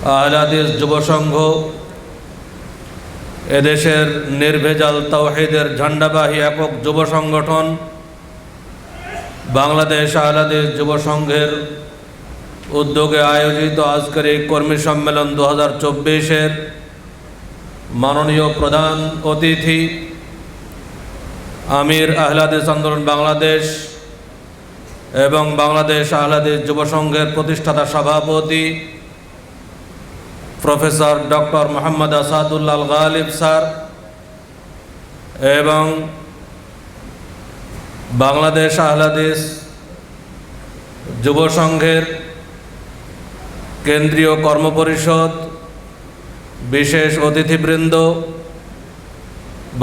আহলে হাদিস যুব সংঘ এদেশের নির্ভেজাল তাওহীদের ঝান্ডাবাহী একক যুব সংগঠন বাংলাদেশ আহলে হাদিস যুব সংঘের উদ্যোগে আয়োজিত আজকের এই কর্মী সম্মেলন 2024-এর মাননীয় প্রধান অতিথি আমির আহলে হাদিস আন্দোলন বাংলাদেশ এবং বাংলাদেশ আহলে হাদিস যুব সংঘের প্রতিষ্ঠাতা সভাপতি প্রফেসর ডক্টর মোহাম্মদ আসাদুল্লাহ আল গালিব স্যার এবং বাংলাদেশ আহলে হাদিস যুব সংঘের কেন্দ্রীয় কর্মপরিষদ বিশেষ অতিথিবৃন্দ,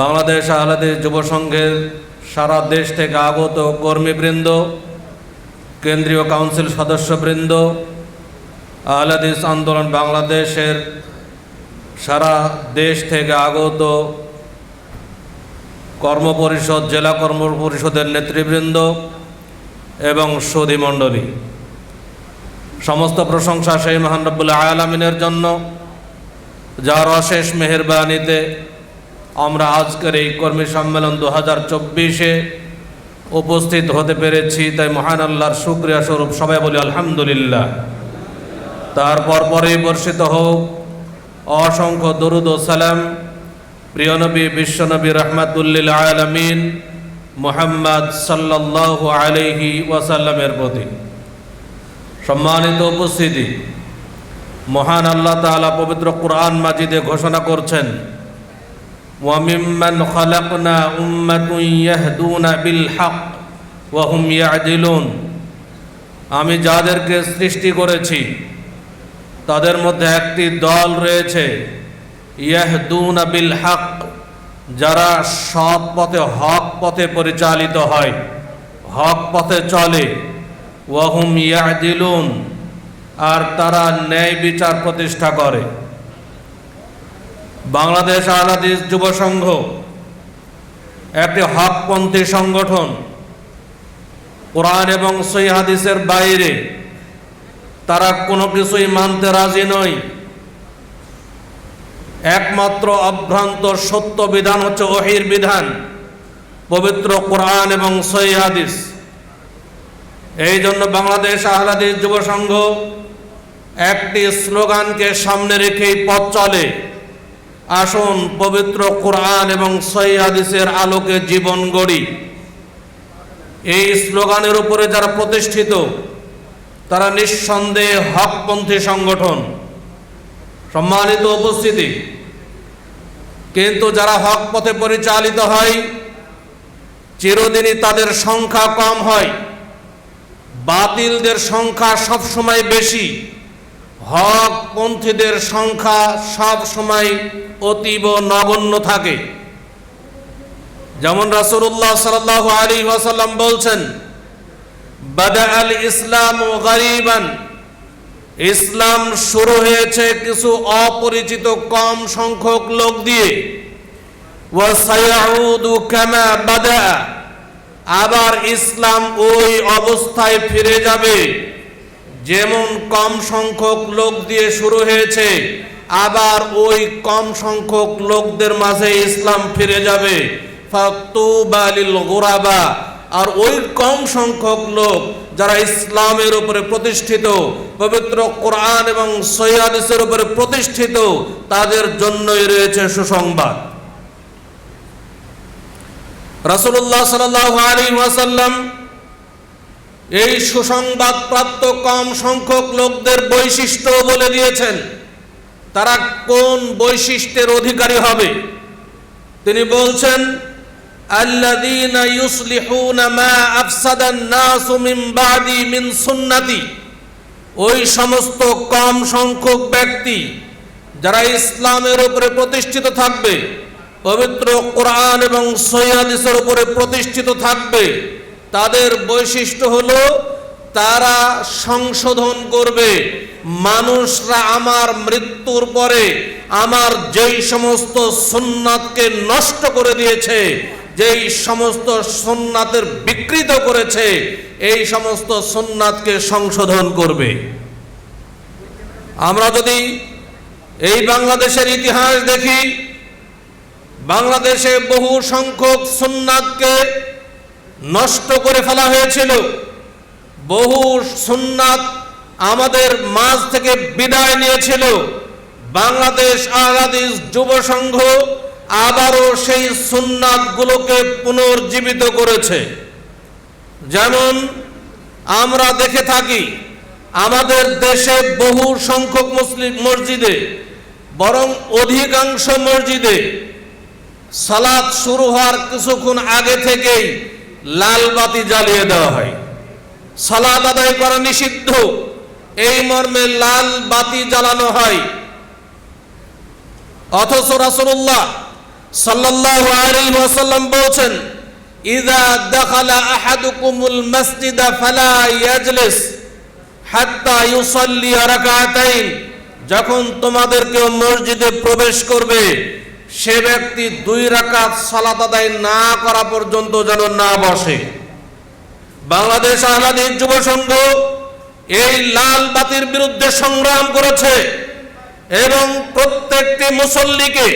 বাংলাদেশ আহলে হাদিস যুব সংঘের সারা দেশ থেকে আগত কর্মীবৃন্দ, কেন্দ্রীয় কাউন্সিল সদস্যবৃন্দ, আহলে হাদিস আন্দোলন বাংলাদেশের সারা দেশ থেকে আগত কর্মপরিষদ, জেলা কর্মপরিষদের নেতৃবৃন্দ এবং সুধী মণ্ডলী, সমস্ত প্রশংসা সেই মহান রব্বুল আলামিনের জন্য যার অশেষ মেহেরবানিতে আমরা আজকের এই কর্মী সম্মেলন 2024-এ উপস্থিত হতে পেরেছি। তাই মহান আল্লাহর শুকরিয়া স্বরূপ সবাই বলি আলহামদুলিল্লাহ। তারপর পরেই বর্ষিত হোক অসংখ্য দরুদ ও সালাম প্রিয় নবী বিশ্বনবী রাহমাতুল্লিল আলামিন মুহাম্মদ সাল্লাল্লাহু আলাইহি ওয়াসাল্লামের প্রতি। সম্মানিত উপস্থিতি, মহান আল্লাহ তাআলা পবিত্র কুরআন মাজিদে ঘোষণা করছেন, ওয়া মিম্মান খালাকনা উম্মাতুন ইয়াহদুনা বিল হক ওয়া হুম ইয়াদিলুন। আমি যাদেরকে সৃষ্টি করেছি তাদের মধ্যে একটি দল রয়েছে ইয়াহদুনা বিল হক, যারা সৎ পথে হক পথে পরিচালিত হয়, হক পথে চলে। ওয়া হুম ইয়াদিলুন, আর তারা ন্যায় বিচার প্রতিষ্ঠা করে। বাংলাদেশ আহলে হাদিস যুব সংঘ একটি হকপন্থী সংগঠন। কোরআন এবং সহিহ হাদিসের বাইরে তারা কোনো কিছুই মানতে রাজি নয়। একমাত্র অভ্রান্ত সত্য বিধান হচ্ছে ওহীর বিধান, পবিত্র কোরআন এবং সহিহ হাদিস। এই জন্য বাংলাদেশ আহলে হাদিস যুব সংঘ একটি স্লোগানকে সামনে রেখেই পথ চলে, আসুন পবিত্র কোরআন এবং সহিহ হাদিসের আলোকে জীবন গড়ি। এই স্লোগানের উপরে যারা প্রতিষ্ঠিত তারা নিঃসন্দেহে হকপন্থী সংগঠন। সম্মানিত উপস্থিতি, কিন্তু যারা হক পথে পরিচালিত হয় চিরদিনই তাদের সংখ্যা কম হয়, বাতিলদের সংখ্যা সবসময় বেশি, হকপন্থীদের সংখ্যা সবসময় অতীব নগণ্য থাকে। যেমন রাসূলুল্লাহ সাল্লাল্লাহু আলাইহি ওয়াসাল্লাম বলছেন, বাদাআল ইসলামু গারিবান, ইসলাম শুরু হয়েছে কিছু অপরিচিত কম সংখ্যক লোক দিয়ে, ওয়া সায়াউদু কামা বাদা, আবার ইসলাম ওই অবস্থায় ফিরে যাবে যেমন কম সংখ্যক লোক দিয়ে শুরু হয়েছে, আবার ওই কম সংখ্যক লোকদের মাঝে ইসলাম ফিরে যাবে। ফাতুবা লিল গুরাবা, আর ওই কম সংখ্যক লোক যারা ইসলামের উপরে প্রতিষ্ঠিত, পবিত্র কোরআন এবং সহিহ হাদিসের উপরে প্রতিষ্ঠিত, তাদের জন্যই রয়েছে সুসংবাদ। রাসূলুল্লাহ সাল্লাল্লাহু আলাইহি ওয়াসাল্লাম এই সুসংবাদ প্রাপ্ত কম সংখ্যক লোকদের বৈশিষ্ট্য বলে দিয়েছেন। তারা কোন বৈশিষ্ট্যের অধিকারী হবে তিনি বলছেন, আল্লাযীনা ইউসলিহুনা মা আফসাদান নাসু মিন বাদি মিন সুন্নতি, ওই সমস্ত কম সংখ্যক ব্যক্তি যারা ইসলামের উপরে প্রতিষ্ঠিত থাকবে, পবিত্র কোরআন এবং সহিহ হাদিসের উপরে প্রতিষ্ঠিত থাকবে, তাদের বৈশিষ্ট্য হলো তারা সংশোধন করবে মানুষরা আমার মৃত্যুর পরে আমার যেই সমস্ত সুন্নাতকে নষ্ট করে দিয়েছে, যেই সমস্ত সুন্নাতের বিকৃত করেছে, এই সমস্ত সুন্নাতকে সংশোধন করবে। আমরা যদি এই বাংলাদেশের ইতিহাস দেখি, বাংলাদেশে বহু সংখ্যক সুন্নাতকে নষ্ট করে ফেলা হয়েছিল। বহু সুন্নাত আমাদের মাঝ থেকে বিদায় নিয়েছিল। বাংলাদেশ আহলে হাদিস যুব সংঘ আবারও সেই সুন্নাতগুলোকে পুনর্জীবিত করেছে। যেমন আমরা দেখে থাকি, আমাদের দেশে বহু সংখ্যক মুসলিম মসজিদে, বরং অধিকাংশ মসজিদে সালাত শুরু হওয়ার কিছুক্ষণ আগে থেকেই লাল বাতি জ্বালিয়ে দেওয়া হয়। সালাত আদায় করা নিষিদ্ধ, এই মর্মে লাল বাতি জ্বালানো হয়। অথচ রাসূলুল্লাহ সাল্লাল্লাহু আলাইহি ওয়াসাল্লাম বলেছেন, ইযা দাখালা আহাদুকুমুল মাসজিদা ফালা ইয়াজলিস হাত্তা ইউসাল্লি রাকাতাইন, যখন তোমাদের কেউ মসজিদে প্রবেশ করবে সে ব্যক্তি 2 রাকাত সালাত আদায় না করা পর্যন্ত যেন না বসে। বাংলাদেশ আহলে হাদিস যুব সংঘ এই লাল বাতির বিরুদ্ধে সংগ্রাম করেছে এবং প্রত্যেকটি মুসল্লিকে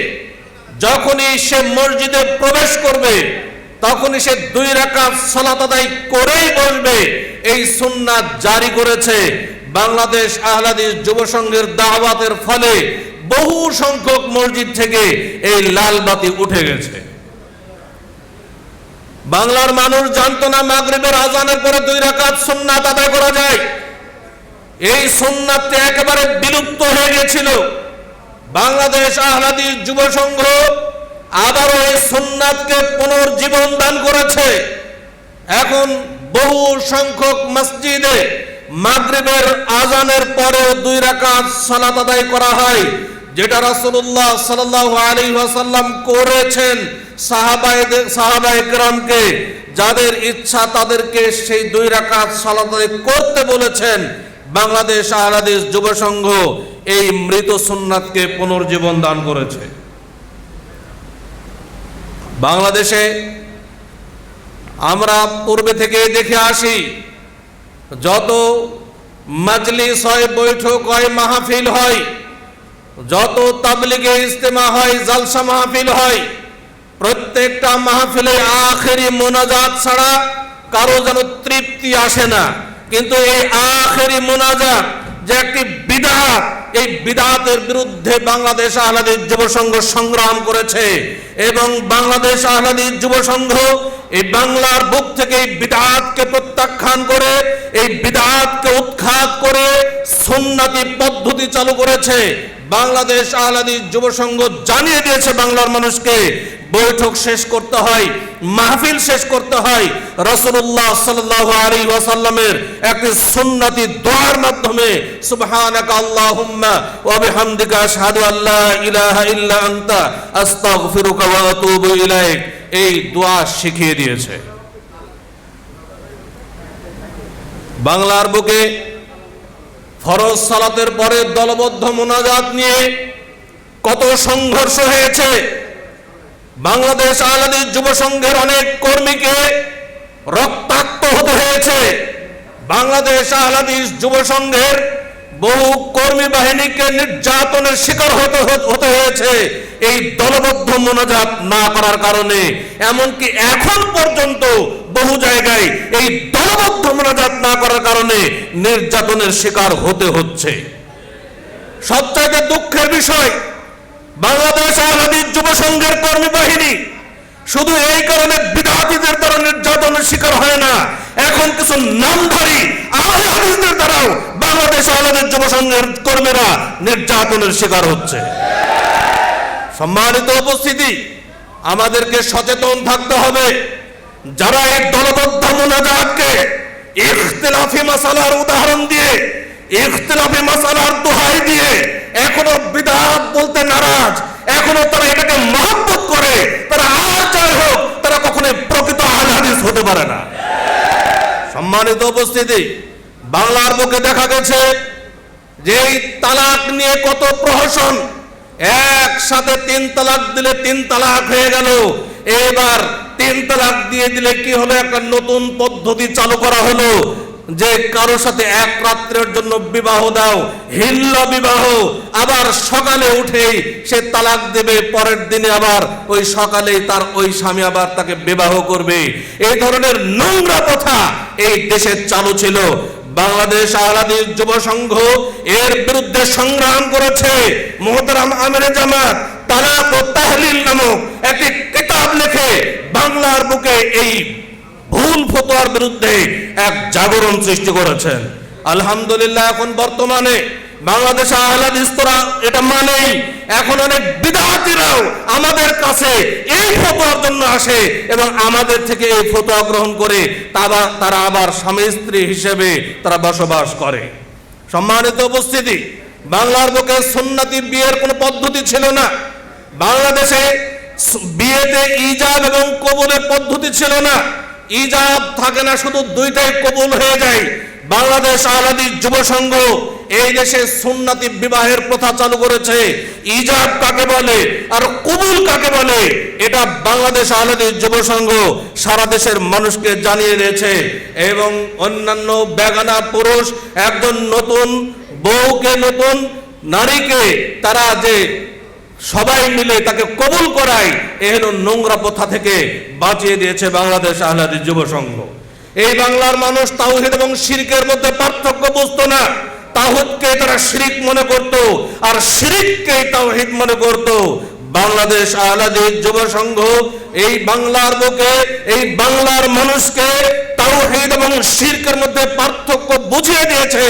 যখনই সে মসজিদে প্রবেশ করবে তখনই সে 2 রাকাত সালাত আদায় করেই বসবে, এই সুন্নাত জারি করেছে। বাংলাদেশ আহলে হাদিস যুব সংঘের দাওয়াতের ফলে বহু সংখ্যক মসজিদ থেকে এই লাল বাতি উঠে গেছে। বাংলার মানুষ জানতো না মাগরিবের আজানের পরে 2 রাকাত সুন্নাত আদায় করা যায়। এই সুন্নাতটি একেবারে বিলুপ্ত হয়ে গেছিল। বাংলাদেশ আহলে হাদিস যুব সংঘ আবারও এই সুন্নাতকে পুনর্জীবন দান করেছে। এখন বহু সংখ্যক মসজিদে মাগরিবের আজানের পরে 2 রাকাত সালাত আদায় করা হয়, যেটা রাসূলুল্লাহ সাল্লাল্লাহু আলাইহি ওয়াসাল্লাম করেছেন। সাহাবায়ে কেরামকে যাদের ইচ্ছা তাদেরকে সেই 2 রাকাত সালাত আদায় করতে বলেছেন। বাংলাদেশ আহলে হাদিস যুব সংঘ এই মৃত সুন্নাতকে পুনর্জীবন দান করেছে। বাংলাদেশে আমরা পূর্বে থেকে দেখে আসি, যত মাজলিস হয়, বৈঠক হয়, মাহফিল হয়, যত তাবলীগে ইজতেমা হয়, জালসা মাহফিল হয়, প্রত্যেকটা মাহফিলে আখেরি মোনাজাত ছাড়া কারো যেন তৃপ্তি আসে না। কিন্তু এই আখেরি মোনাজাত যে একটি বিদআত, এই বিদআতের বিরুদ্ধে বাংলাদেশ আহলে হাদিস যুব সংঘ সংগ্রাম করেছে এবং বাংলাদেশ আহলে হাদিস যুব সংঘ এই বাংলার বুক থেকে এই বিদআতকে প্রত্যাখ্যান করে, এই বিদআতকে উৎখাত করে সুন্নতি পদ্ধতি চালু করেছে। বাংলাদেশ আহলে হাদিস যুব সংঘ জানিয়ে দিয়েছে বাংলার মানুষকে, বৈঠক শেষ করতে হয়, মাহফিল শেষ করতে হয় রাসূলুল্লাহ সাল্লাল্লাহু আলাইহি ওয়াসাল্লামের একটি সুন্নতি দোয়ার মাধ্যমে। সুবহানাকা আল্লাহুম্মা ওয়া বিহামদিকা আশহাদু আল্লা ইলাহা ইল্লা আনতা আস্তাগফিরুকা ওয়া আতুবু ইলাইক, এই দোয়া শিখিয়ে দিয়েছে। বাংলার বুকে ফরজ সালাতের পরে দলবদ্ধ মুনাজাত নিয়ে কত সংঘর্ষ হয়েছে। বাংলাদেশ আহলে হাদিস যুব সংঘের অনেক কর্মীকে রক্তাক্ত হতে হয়েছে। বাংলাদেশ আহলে হাদিস যুব সংঘের বহু কর্মী বাহিনীকে নির্যাতনের শিকার হতে হয়েছে এই দলবদ্ধ মুনাজাত না করার কারণে। এমনকি এখন পর্যন্ত বহু জায়গায় এই দলবদ্ধ মুনাজাত না করার কারণে নির্যাতনের শিকার হতে হচ্ছে। সবচাইতে দুঃখের বিষয়, বাংলাদেশ আহলে হাদিস যুব সংঘের কর্মী বাহিনী শুধু এই কারণে বিদআতীদের দ্বারা নির্যাতনের শিকার হয় না, এখন কিছু নামধারী আহলে হাদিসদের দ্বারাও বাংলাদেশ আহলে হাদিস যুব সংঘের কর্মীরা নির্যাতনের শিকার হচ্ছে। সম্মানিত উপস্থিতি, আমাদেরকে সচেতন থাকতে হবে। যারা এই দলবদ্ধ মুনাজাতকে ইখতিলাফি মাসালার উদাহরণ দিয়ে, ইখতিলাফি মাসালার দোহাই দিয়ে এখনো বিদআত বলতে নারাজ, এখনো তারা এটাকে মহব্বত করে, তারা আর যাই হোক তারা কখনোই প্রকৃত আহলে হাদিস হতে পারে না। সম্মানিত উপস্থিতি, বাংলার বুকে দেখা গেছে যে এই তালাক নিয়ে কত প্রহসন, একসাথে 3 তালাক দিলে 3 তালাক হয়ে গেল। এবার 3 তালাক দিয়ে দিলে কি হলো, একটা নতুন পদ্ধতি চালু করা হলো যে কারোর সাথে এক রাত্রের জন্য বিবাহ দাও, হিল্ল বিবাহ, আবার সকালে উঠেই সে তালাক দেবে, পরের দিনে আবার ওই সকালেই তার ওই স্বামী আবার তাকে বিবাহ করবে, এই ধরনের নোংরা কথা এই দেশে চালু ছিল। বাংলাদেশ আহলে হাদিস যুব সংঘ এর বিরুদ্ধে সংগ্রাম করেছে। মুহতারাম আমিরে জামাত তালাক ও তাহলিল নামক একটি কিতাব লিখে বাংলার বুকে এই ভুল ফতোয়ার বিরুদ্ধে এক জাগরণ সৃষ্টি করেছেন। আলহামদুলিল্লাহ, এখন বর্তমানে বাংলাদেশে আহলে হাদিস তোরা এটা মানেই, এখন অনেক বিদআতীরাও আমাদের কাছে এই ফতোয়ার জন্য আসে এবং আমাদের থেকে এই ফতোয়া গ্রহণ করে তারা আবার স্বামী স্ত্রী হিসেবে তারা বসবাস করে। সম্মানিত উপস্থিতি, বাংলার বুকে সুন্নতি বিয়ের কোনো পদ্ধতি ছিল না। বাংলাদেশে বিয়েতে ইজাব এবং কবুলের পদ্ধতি ছিল না। ইজাব থাকে না, শুধু দুইটাই কবুল হয়ে যায়। বাংলাদেশ আহলে হাদিস যুব সংঘ এই দেশে সুন্নতি বিবাহের প্রথা চালু করেছে। ইজাব কাকে বলে আর কবুল কাকে বলে এটা বাংলাদেশ আহলে হাদিস যুব সংঘ সারা দেশের মানুষকে জানিয়ে দিয়েছে। এবং অন্যান্য বেগানা পুরুষ একজন নতুন বউকে, নতুন নারীকে তারা যে সবাই মিলে তাকে কবুল করায়, এই হলো নোংরা প্রথা থেকে বাঁচিয়ে দিয়েছে বাংলাদেশ আহলে হাদিস যুব সংঘ। এই বাংলার মানুষ তাওহীদ এবং শিরকের মধ্যে পার্থক্য বুঝতো না। তাওহীদকে তারা শিরক মনে করত আর শিরককে তাওহীদ মনে করত। বাংলাদেশ আহলে হাদিস যুব সংঘ এই বাংলার বুকে এই বাংলার মানুষকে তাওহীদ এবং শিরকের মধ্যে পার্থক্য বুঝিয়ে দিয়েছে।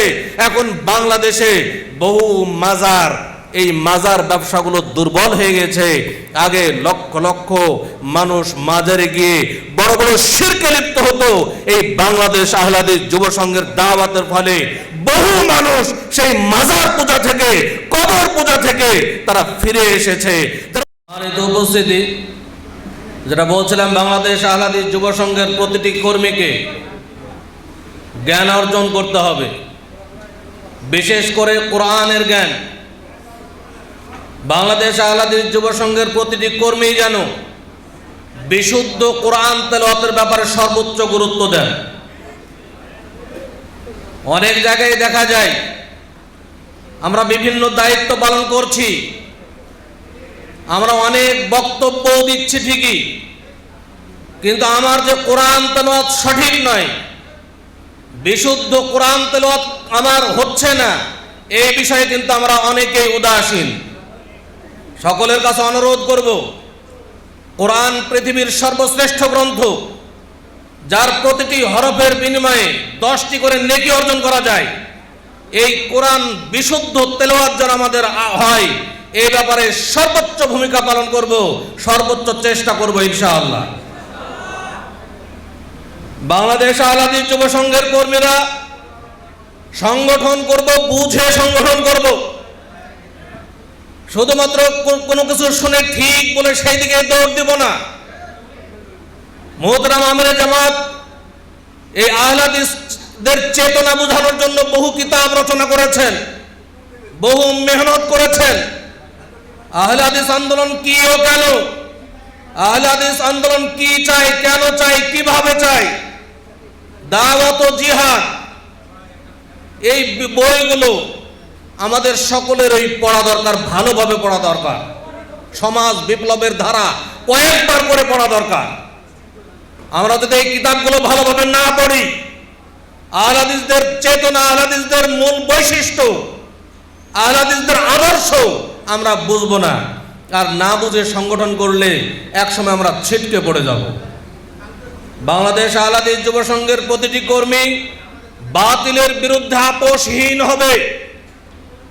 এখন বাংলাদেশে বহু মাজার, এই মাজার ব্যবসাগুলো দুর্বল হয়ে গেছে। আগে লক্ষ লক্ষ মানুষ মাজারে গিয়ে বড় বড় শিরকে লিপ্ত হতো। এই বাংলাদেশ আহলে হাদিস যুব সংঘের দাওয়াতের ফলে বহু মানুষ সেই মাজার পূজা থেকে, কবর পূজা থেকে তারা ফিরে এসেছে। উপস্থিতি, যেটা বলছিলাম, বাংলাদেশ আহলে হাদিস যুব সংঘের প্রতিটি কর্মীকে জ্ঞান অর্জন করতে হবে, বিশেষ করে কোরআনের জ্ঞান। বাংলাদেশ আহলে হাদিস যুব সংঘের প্রতিটি কর্মী যেন বিশুদ্ধ কোরআন তেলাওয়াতের ব্যাপারে সর্বোচ্চ গুরুত্ব দেন। অনেক জায়গায় দেখা যায় আমরা বিভিন্ন দায়িত্ব পালন করছি, আমরা অনেক বক্তব্য দিচ্ছি ঠিকই, কিন্তু আমার যে কোরআন তেলাওয়াত সঠিক নয়, বিশুদ্ধ কোরআন তেলাওয়াত আমার হচ্ছে না, এই বিষয়ে কিন্তু আমরা অনেকেই উদাসীন। সকলের কাছে অনুরোধ করব, কোরআন পৃথিবীর সর্বশ্রেষ্ঠ গ্রন্থ, যার প্রতিটি হরফের বিনিময়ে 10টি করে নেকি অর্জন করা যায়। এই কোরআন বিশুদ্ধ তেলাওয়াত যেন আমাদের হয়, এই ব্যাপারে সর্বোচ্চ ভূমিকা পালন করব, সর্বোচ্চ চেষ্টা করব ইনশাআল্লাহ। বাংলাদেশ আহলে হাদিস যুব সংঘের কর্মীরা সংগঠন করব, বুঝে সংগঠন করব। শুধুমাত্র কোনো কিছু শুনে ঠিক বলে সেই দিকে দৌড় দিব না। মুহতারাম আমিরে জামাত এই আহলে হাদিসদের চেতনা বোঝানোর জন্য বহু কিতাব রচনা করেছেন, বহু মেহনত করেছেন। আহলে হাদিস আন্দোলন কি ও কেন, আহলে হাদিস আন্দোলন কি চাই, কেন চাই, কিভাবে চাই, দাওয়াত ও জিহাদ, এই বইগুলো আমাদের সকলেরই পড়া দরকার, ভালোভাবে পড়া দরকার। সমাজ বিপ্লবের ধারা কয়েকবার করে পড়া দরকার। আমরা যদি এই কিতাবগুলো ভালোভাবে না পড়ি, আহলে হাদিসদের চেতনা, আহলে হাদিসদের মূল বৈশিষ্ট্য, আহলে হাদিসদের আদর্শ আমরা বুঝবো না। আর না বুঝে সংগঠন করলে একসময় আমরা ছিটকে পড়ে যাব। বাংলাদেশ আহলে হাদিস যুব সংঘের প্রতিটি কর্মী বাতিলের বিরুদ্ধে আপোষহীন হবে।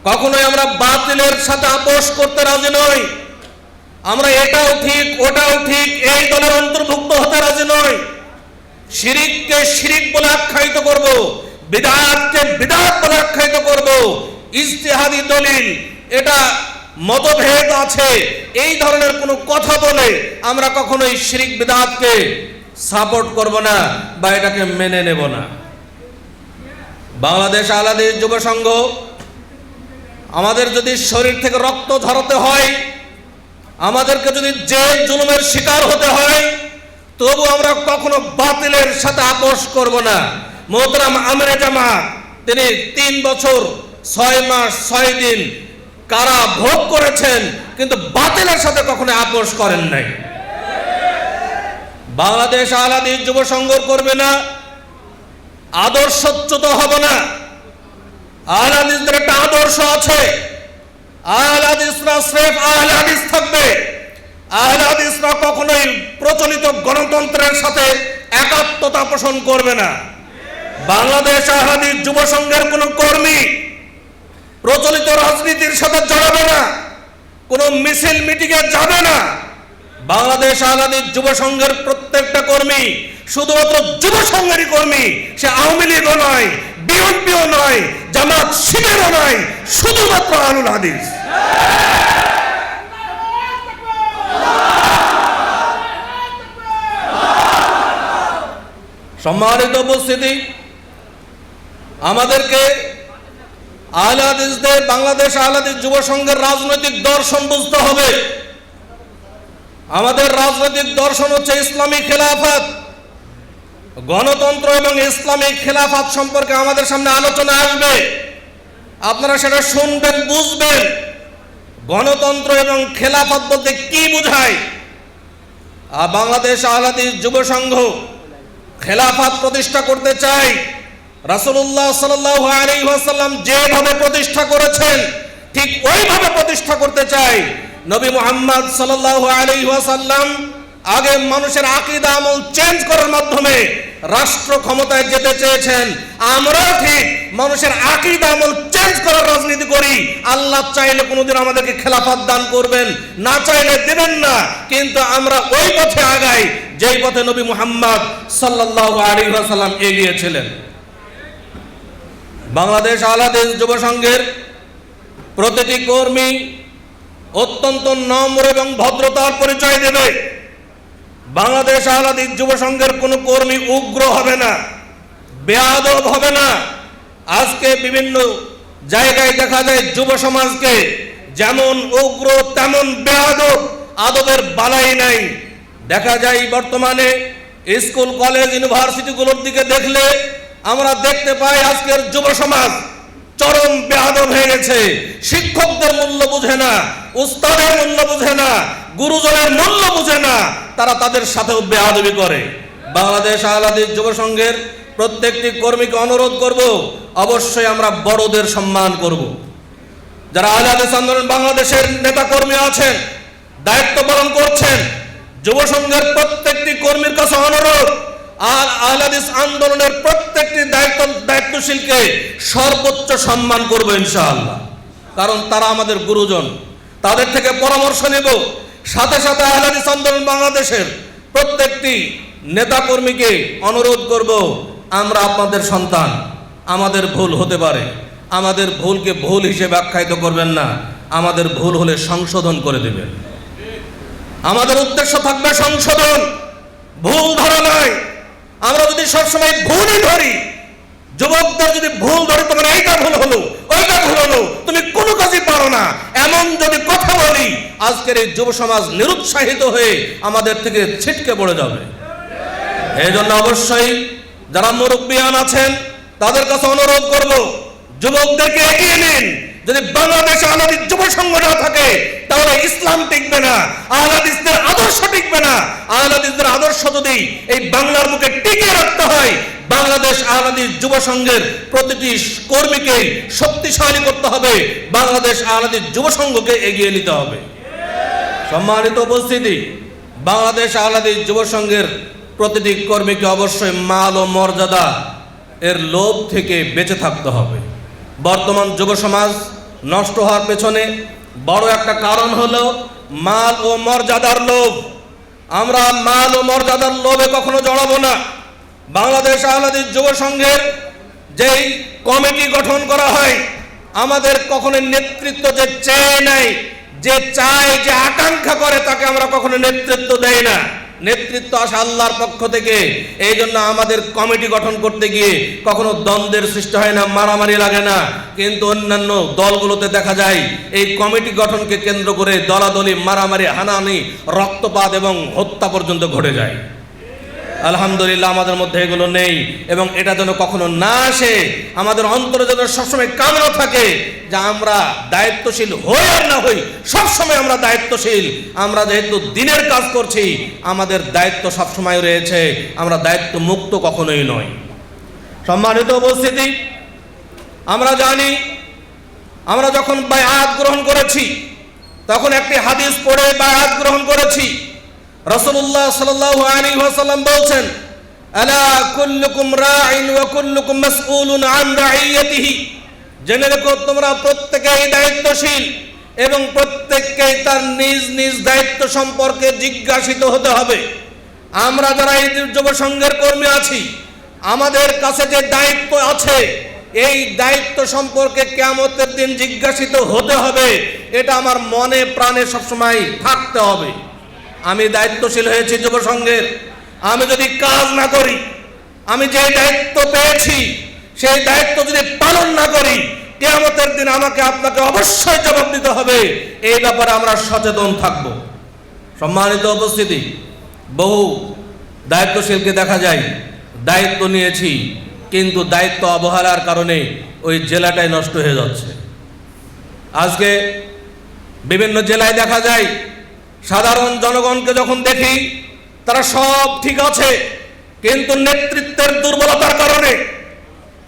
কখনোই আমরা বাতিলের সাথে আপোষ করতে রাজি নই। আমরা এটাও ঠিক ওটাও ঠিক এই দলের অন্তর্ভুক্ত হতে রাজি নই। শিরিককে শিরিক বলে আখ্যায়িত করব, বিদআতকে বিদআত বলে আখ্যায়িত করব। ইজতিহাদি দলিল, এটা মতভেদ আছে, এই ধরনের কোনো কথা বলে আমরা কখনোই শিরিক বিদআতকে সাপোর্ট করব না বা এটাকে মেনে নেব না। বাংলাদেশ আহলে হাদিস যুব সংঘ, আমাদের যদি শরীর থেকে রক্ত ঝরাতে হয়, আমাদেরকে যদি জেল জুলুমের শিকার হতে হয়, তবু আমরা কখনো বাতিলের সাথে আপোষ করব না। মোহতারাম আমিরে জামাত তিনি 3 বছর 6 মাস 6 দিন কারা ভোগ করেছেন, কিন্তু বাতিলের সাথে কখনো আপোষ করেন নাই। বাংলাদেশ আহলে হাদিস যুব সংঘ করবে না, আদর্শচ্যুত হবে না। আহলে হাদিসদের একটা আদর্শ আছে, আহলে হাদিসরা স্রেফ আহলে হাদিস থাকবে। আহলে হাদিসরা কখনোই প্রচলিত গণতন্ত্রের সাথে একাত্মতা পোষণ করবে না। বাংলাদেশ আহলে হাদিস যুব সংঘের কোনো কর্মী প্রচলিত রাজনীতির সাথে জড়াবে না, কোনো মিছিল মিটিংয়ে যাবে না। বাংলাদেশ আহলে হাদিস যুব সংঘের প্রত্যেকটা কর্মী শুধুমাত্র যুব সংঘেরই কর্মী, সে আওয়ামী লীগও নয়, বিএনপিও নয়, জামাত শিবিরও নয়, শুধুমাত্র আহলুল হাদিস। সম্মানিত উপস্থিতি, আমাদেরকে আহলে হাদিসদের বাংলাদেশ আহলে হাদিস যুব সংঘের রাজনৈতিক দর্শন বুঝতে হবে। আমাদের রাজনৈতিক দর্শন হচ্ছে ইসলামী খেলাফত। গণতন্ত্র এবং ইসলামিক খেলাফত সম্পর্কে আমাদের সামনে আলোচনা আসবে, আপনারা সেটা শুনবেন, বুঝবেন। গণতন্ত্র এবং খেলাফত বলতে কি বোঝায়? বাংলাদেশ আহলে হাদিস যুব সংঘ খেলাফত প্রতিষ্ঠা করতে চায়। রাসূলুল্লাহ সাল্লাল্লাহু আলাইহি ওয়াসাল্লাম যেভাবে প্রতিষ্ঠা করেছেন ঠিক ওইভাবে প্রতিষ্ঠা করতে চাই। নবী মুহাম্মদ সাল্লাল্লাহু আলাইহি ওয়াসাল্লাম আগে মানুষের আকীদা আমল চেঞ্জ করার মাধ্যমে রাষ্ট্র ক্ষমতায় যেতে চেয়েছেন। আমরা ঠিক মানুষের আকীদা আমল চেঞ্জ করার রাজনীতি করি। আল্লাহ চাইলে কোনোদিন আমাদেরকে খেলাফত দান করবেন, না চাইলে দেবেন না, কিন্তু আমরা ওই পথে আগাই যেই পথে নবী মুহাম্মদ সাল্লাল্লাহু আলাইহি ওয়াসাল্লাম এগিয়েছিলেন। বাংলাদেশ আহলে হাদিস যুব সংঘের প্রতিটি কর্মী অত্যন্ত নম্র এবং ভদ্রতার পরিচয় দেবে। বাংলাদেশ আহলে হাদিস যুব সংঘের কোনো কর্মী উগ্র হবে না, বেয়াদব হবে না। আজকে বিভিন্ন জায়গায় দেখা যায় যুব সমাজকে যেমন উগ্র তেমন বেয়াদব, আদবের বালাই নাই। দেখা যায় বর্তমানে স্কুল কলেজ ইউনিভার্সিটিগুলোর দিকে দেখলে আমরা দেখতে পাই আজকের যুব সমাজ চরম বেয়াদব হয়ে গেছে। শিক্ষকদের মূল্য বুঝে না, উস্তাদের মূল্য বুঝে না, গুরুজনের মূল্য বুঝে না, তারা তাদের সাথেও বেয়াদবি করে। বাংলাদেশ আহলে হাদিস যুব সংঘের প্রত্যেকটি কর্মীকে অনুরোধ করব, অবশ্যই আমরা বড়দের সম্মান করব। যারা আহলে হাদিস আন্দোলন বাংলাদেশের নেতা কর্মী আছেন, দায়িত্ব পালন করছেন, যুব সংঘের প্রত্যেকটি কর্মীর কাছে অনুরোধ, আর আহলে হাদিস আন্দোলনের প্রত্যেকটি দায়িত্বশীলকে সর্বোচ্চ সম্মান করব ইনশাআল্লাহ। কারণ তারা আমাদের গুরুজন, তাদের থেকে পরামর্শ নেব। সাথে সাথে আহলে হাদিস আন্দোলন বাংলাদেশের প্রত্যেকটি নেতাকর্মীকে অনুরোধ করব, আমরা আপনাদের সন্তান, আমাদের ভুল হতে পারে, আমাদের ভুলকে ভুল হিসেবে আখ্যায়িত করবেন না, আমাদের ভুল হলে সংশোধন করে দেবেন। আমাদের উদ্দেশ্য থাকবে সংশোধন, ভুল ধরা নয়। আমরা যদি সবসময় ভুলই ধরি, যুবকদের যদি ভুল ধরি, তোমার এইটা ভুল হলো, ওইটা ভুল হলো, তুমি কোনো কাজই পারো না, এমন যদি কথা বলি, আজকের এই যুব সমাজ নিরুৎসাহিত হয়ে আমাদের থেকে ছিটকে পড়ে যাবে। এই জন্য অবশ্যই যারা মুরব্বিয়ান আছেন তাদের কাছে অনুরোধ করব, যুবকদেরকে এগিয়ে নিন। যদি বাংলাদেশ আহলে হাদিস যুব সংঘ না থাকে তাহলে ইসলাম টিকবে না, আহলে হাদিসদের আদর্শ টিকবে না। আহলে হাদিসদের আদর্শ যদি এই বাংলার মুখে টিকিয়ে রাখতে হয়, বাংলাদেশ আহলে হাদিস যুব সংঘের প্রতিটি কর্মীকে শক্তিশালী করতে হবে, বাংলাদেশ আহলে হাদিস যুব সংঘকে এগিয়ে নিতে হবে। সম্মানিত উপস্থিতি, বাংলাদেশ আহলে হাদিস যুব সংঘের প্রতিটি কর্মীকে অবশ্যই মাল ও মর্যাদা এর লোভ থেকে বেঁচে থাকতে হবে। বর্তমান যুব সমাজ নষ্ট হওয়ার পেছনে বড় একটা কারণ হলো মাল ও মর্যাদার লোভ। আমরা মাল ও মর্যাদার লোভে কখনো জড়াবো না। বাংলাদেশ আহলে হাদিস যুব সংঘের যেই কমিটি গঠন করা হয়, আমাদের কখনো নেতৃত্ব যে চেয়ে নাই, যে চায়, যে আকাঙ্ক্ষা করে, তাকে আমরা কখনো নেতৃত্ব দেই না। নেতৃত্ব আসে আল্লাহর পক্ষ থেকে। এই জন্য আমাদের কমিটি গঠন করতে গিয়ে কখনো দ্বন্দ্বের সৃষ্টি হয় না, মারামারি লাগে না। কিন্তু অন্যান্য দলগুলোতে দেখা যায় এই কমিটি গঠনকে কেন্দ্র করে দলাদলি, মারামারি, হানাহানি, রক্তপাত এবং হত্যা পর্যন্ত ঘটে যায়। আলহামদুলিল্লাহ আমাদের মধ্যে এগুলো নেই, এবং এটা যেন কখনো না আসে। আমাদের অন্তরে যেন সবসময় কামনা থাকে যে আমরা দায়িত্বশীল হই আর না হই, সবসময় আমরা দায়িত্বশীল। আমরা যেহেতু দিনের কাজ করছি, আমাদের দায়িত্ব সবসময় রয়েছে, আমরা দায়িত্ব মুক্ত কখনোই নয়। সম্মানিত উপস্থিতি, আমরা জানি আমরা যখন বায়াত গ্রহণ করেছি তখন একটি হাদিস পড়ে বায়াত গ্রহণ করেছি। রাসূলুল্লাহ সাল্লাল্লাহু আলাইহি ওয়াসাল্লাম বলছেন, আলা কুল্লুকুম রাইন ওয়া কুল্লুকুম মাসউলুন আন রাইয়াতিহি, জেনে রেখো তোমরা প্রত্যেকেই দায়িত্বশীল এবং প্রত্যেককেই তার নিজ নিজ দায়িত্ব সম্পর্কে জিজ্ঞাসিত হতে হবে। আমরা যারা এই যুব সংঘের কর্মী আছি, আমাদের কাছে যে দায়িত্ব আছে, এই দায়িত্ব সম্পর্কে কিয়ামতের দিন জিজ্ঞাসিত হতে হবে। এটা আমার মনে প্রাণে সবসময় থাকতে হবে। আমি দায়িত্বশীল হয়েছি যুব সংঘের, আমি যদি কাজ না করি, আমি যে দায়িত্ব পেয়েছি সেই দায়িত্ব যদি পালন না করি, কিয়ামতের দিন আমাকে আপনাকে অবশ্যই জবাব দিতে হবে। এই ব্যাপারে আমরা সচেতন থাকব। সম্মানিত উপস্থিতি, বহু দায়িত্বশীলকে দেখা যায় দায়িত্ব নিয়েছি, কিন্তু দায়িত্ব অবহেলার কারণে ওই জেলাটাই নষ্ট হয়ে যাচ্ছে। আজকে বিভিন্ন জেলায় দেখা যায় সাধারণ জনগণকে যখন দেখি তারা সব ঠিক আছে, কিন্তু নেতৃত্বের দুর্বলতার কারণে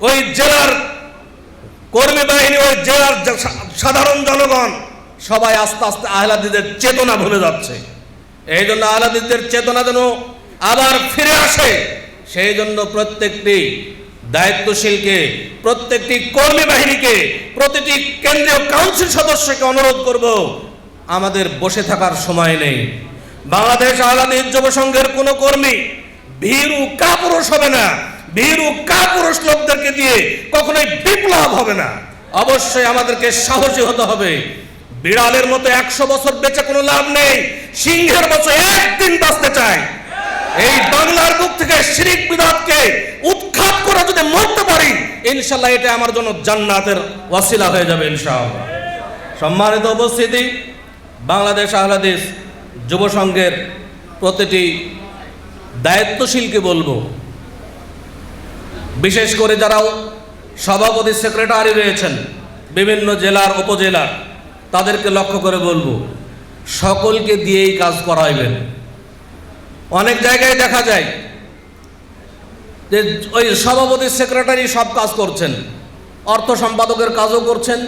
ওই জেলার কর্মী বাহিনী, ওই জেলার সাধারণ জনগণ সবাই আস্তে আস্তে আহলে হাদিসের চেতনা ভুলে যাচ্ছে। এই জন্য আহলে হাদিসের চেতনা যেন আবার ফিরে আসে, সেই জন্য প্রত্যেকটি দায়িত্বশীলকে, প্রত্যেকটি কর্মী বাহিনীকে, প্রতিটি কেন্দ্রীয় কাউন্সিল সদস্যকে অনুরোধ করব, আমাদের বসে থাকার সময় নেই। বাংলাদেশ আহলে হাদিস যুব সংঘের কোনো কর্মী ভীরু কাপুরুষ হবে না। ভীরু কাপুরুষ লোকদেরকে দিয়ে কখনোই বিপ্লব হবে না। অবশ্যই আমাদেরকে সাহসী হতে হবে। বিড়ালের মতো 100 বছর বেঁচে কোনো লাভ নেই, সিংহের মতো একদিন বাঁচতে চায়। এই বাংলার বুক থেকে শিরক বিদআতকে উৎখাত করে যদি মরতে পারি, ইনশাআল্লাহ এটা আমার জন্য জান্নাতের ওয়াসিলা হয়ে যাবে ইনশাআল্লাহ। সম্মানিত উপস্থিতি, বাংলাদেশ আহলে হাদিস যুব সংঘের প্রতিটি দায়িত্বশীলকে বলবো, বিশেষ করে যারা সভাপতি সেক্রেটারি রয়েছেন বিভিন্ন জেলার উপজেলার, তাদেরকে লক্ষ্য করে বলবো, সকলকে দিয়েই কাজ করাইবেন। অনেক জায়গায় দেখা যায় যে ওই সভাপতি সেক্রেটারি সব কাজ করছেন, অর্থ সম্পাদকের কাজও করছেন,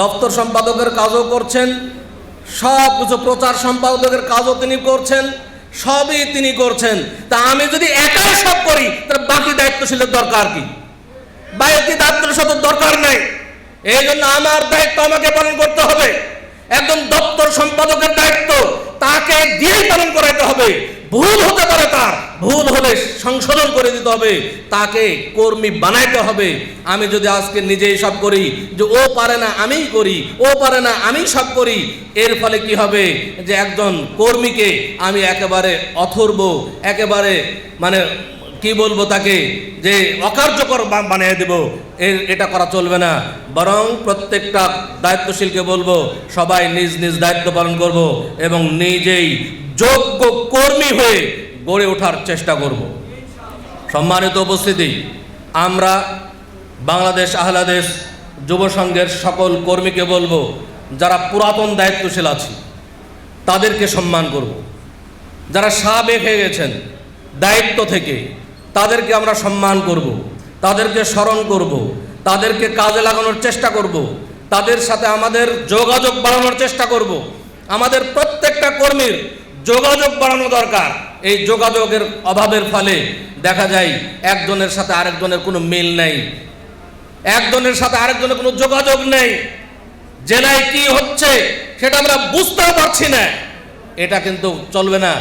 দপ্তর সম্পাদকের কাজও করছেন, সব কিছু প্রচার সম্পাদকের কাজও তিনি করছেন, সবই তিনি করছেন। তা আমি যদি একাই সব করি, তাহলে বাকি দায়িত্বশীলের দরকার কি? বাকি দায়িত্বশীলের দরকার নেই। এই জন্য আমার দায়িত্ব আমাকে পালন করতে হবে। একজন দপ্তর সম্পাদকের দায়িত্ব তাকে দিয়েই পালন করাইতে হবে। ভুল হতে পারে, তার ভুল হলে সংশোধন করে দিতে হবে, তাকে কর্মী বানাইতে হবে। আমি যদি আজকে নিজেই সব করি, যে ও পারে না আমিই করি, ও পারে না আমি সব করি, এর ফলে কি হবে যে একজন কর্মীকে আমি একেবারে অথর্ব, একেবারে মানে কি বলবো তাকে, যে অকার্যকর বানিয়ে দেব। এটা করা চলবে না। বরং প্রত্যেকটা দায়িত্বশীলকে বলবো, সবাই নিজ নিজ দায়িত্ব পালন করব এবং নিজেই যোগ্য কর্মী হয়ে গড়ে ওঠার চেষ্টা করব। সম্মানিত উপস্থিতি, আমরা বাংলাদেশ আহলে হাদিস যুব সংঘের সকল কর্মীকে বলবো, যারা পুরাতন দায়িত্বশীল আছে তাদেরকে সম্মান করব। যারা সাবেক হয়ে গেছেন দায়িত্ব থেকে, তাদেরকে আমরা সম্মান করব, তাদেরকে স্মরণ করব, তাদেরকে কাজে লাগানোর চেষ্টা করব, তাদের সাথে আমাদের যোগাযোগ বাড়ানোর চেষ্টা করব। আমাদের প্রত্যেকটা কর্মীর যোগাযোগ বাড়ানো দরকার। এই যোগাযোগের অভাবের ফলে দেখা যায় একজনের সাথে আরেকজনের কোনো মিল নেই, একজনের সাথে আরেকজনের কোনো যোগাযোগ নেই। জেলায় কি হচ্ছে সেটা আমরা বুঝতেও পারছি না। এটা কিন্তু চলবে না।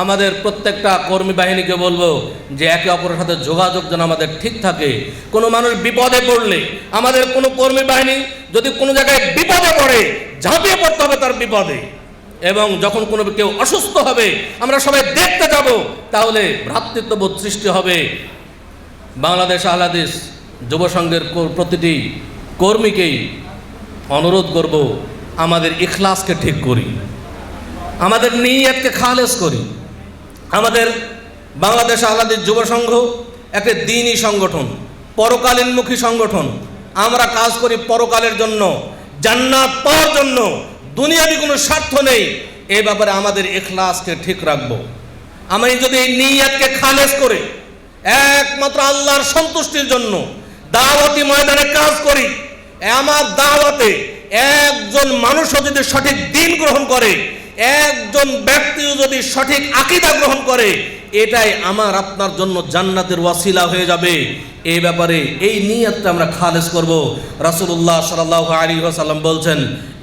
আমাদের প্রত্যেকটা কর্মী বাহিনীকে বলবো যে একে অপরের সাথে যোগাযোগ যেন আমাদের ঠিক থাকে। কোনো মানুষ বিপদে পড়লে, আমাদের কোনো কর্মী বাহিনী যদি কোনো জায়গায় বিপদে পড়ে, ঝাঁপিয়ে পড়তে হবে তার বিপদে। এবং যখন কোনো কেউ অসুস্থ হবে, আমরা সবাই দেখতে যাব, তাহলে ভ্রাতৃত্ববোধ সৃষ্টি হবে। বাংলাদেশ আহলে হাদিস যুব সংঘের প্রতিটি কর্মীকেই অনুরোধ করব, আমাদের ইখলাসকে ঠিক করি, আমাদের নিয়তকে খালেস করি, আমাদের বাংলাদেশ আহলাদি যুব সংঘ একটা দ্বীনি সংগঠন, পরকালীনমুখী সংগঠন। আমরা কাজ করি পরকালের জন্য, জান্নাত পাওয়ার জন্য, দুনিয়াবি কোনো স্বার্থ নেই। এই ব্যাপারে আমাদের ইখলাসকে ঠিক রাখবো। আমি যদি এই নিয়তকে খালেস করে একমাত্র আল্লাহর সন্তুষ্টির জন্য দাওয়াতি ময়দানে কাজ করি, আমার দাওয়াতে একজন মানুষও যদি সঠিক দ্বীন গ্রহণ করে, একজন ব্যক্তিও যদি সঠিক আকীদা গ্রহণ করে, এটাই আমার আপনার জন্য জান্নাতের ওয়াসিলা হয়ে যাবে। এই ব্যাপারে এই নিয়তটা আমরা খালেস করব। রাসূলুল্লাহ সাল্লাল্লাহু আলাইহি ওয়াসাল্লাম বলছেন,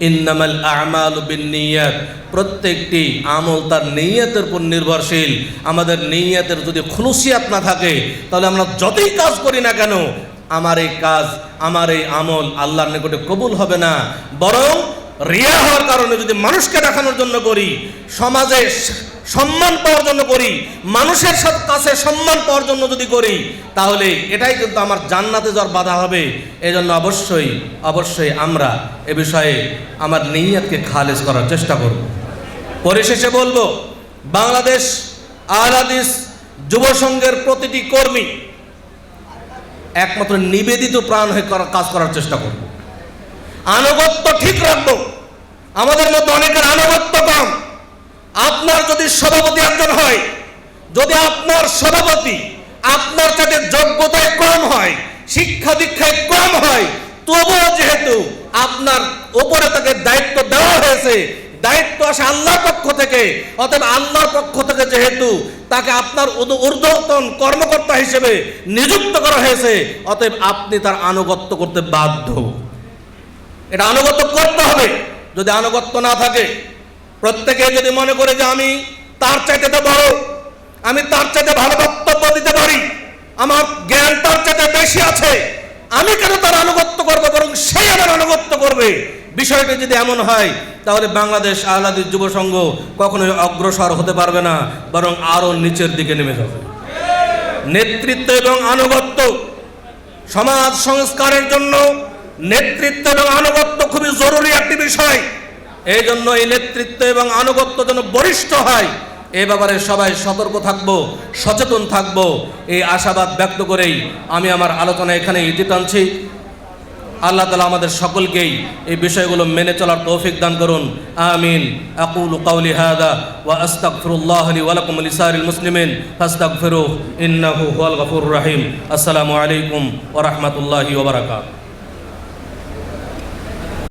ইন্নামাল আ'মালু বিন্নিয়াত, প্রত্যেকটি আমল তার নিয়তের উপর নির্ভরশীল। আমাদের নিয়তের যদি খুলুসিয়াত না থাকে, তাহলে আমরা যতই কাজ করি না কেন, আমার এই কাজ, আমার এই আমল আল্লাহর নিকটে কবুল হবে না। বরং রিয়া হওয়ার কারণে যদি মানুষকে দেখানোর জন্য করি, সমাজে সম্মান পাওয়ার জন্য করি, মানুষের কাছে সম্মান পাওয়ার জন্য যদি করি, তাহলে এটাই কিন্তু আমার জান্নাতে যাওয়ার বাধা হবে। এজন্য অবশ্যই অবশ্যই আমরা এ বিষয়ে আমার নিয়তকে খালেস করার চেষ্টা করব। পরিশেষে বলবো, বাংলাদেশ আহলে হাদিস যুব সংঘের প্রতিটি কর্মী একমাত্র নিবেদিত প্রাণ হয়ে কাজ করার চেষ্টা করব। আনুগত্য ঠিক রাখবো। আমাদের মধ্যে অনেকের আনুগত্য কম। আপনার যদি সভাপতি একজন হয়, যদি আপনার সভাপতি আপনার কাছে যোগ্যতায় কম হয়, শিক্ষা দীক্ষায় কম হয়, তবুও যেহেতু আপনার উপরে তাকে দায়িত্ব দেওয়া হয়েছে, দায়িত্ব আসে আল্লাহর পক্ষ থেকে, অতএব আল্লাহর পক্ষ থেকে যেহেতু তাকে আপনার ঊর্ধ্বতন কর্মকর্তা হিসেবে নিযুক্ত করা হয়েছে, অতএব আপনি তার আনুগত্য করতে বাধ্য। এটা আনুগত্য করতে হবে। যদি আনুগত্য না থাকে, প্রত্যেকে যদি মনে করে যে আমি তার চাইতে তো বড়, আমি তার চাইতে ভালো বক্তব্য দিতে পারি, আমার জ্ঞান তার চাইতে বেশি আছে, আমি কেন তার আনুগত্য করবো, বরং সেই আমার আনুগত্য করবে, বিষয়টি যদি এমন হয়, তাহলে বাংলাদেশ আহলে হাদিস যুব সংঘ কখনোই অগ্রসর হতে পারবে না, বরং আরো নিচের দিকে নেমে যাবে। নেতৃত্ব এবং আনুগত্য সমাজ সংস্কারের জন্য নেতৃত্ব এবং আনুগত্য খুবই জরুরি একটি বিষয়। এই জন্য এই নেতৃত্ব এবং আনুগত্য যেন বলিষ্ঠ হয়, এ ব্যাপারে সবাই সতর্ক থাকবো, সচেতন থাকবো, এই আশাবাদ ব্যক্ত করেই আমি আমার আলোচনা এখানে ইতি টানছি। আল্লাহ তাআলা আমাদের সকলকেই এই বিষয়গুলো মেনে চলার তৌফিক দান করুন। আমিন। আকুলু কাওলি হাযা ওয়া আস্তাগফিরুল্লাহ লি ওয়া লাকুম লিসাইরিল মুসলিমিন ফাস্তাগফিরুহু ইন্নাহু হুয়াল গফুরুর রহিম। আসসালামু আলাইকুম ওয়া রাহমাতুল্লাহি ওয়া বারাকাতুহু।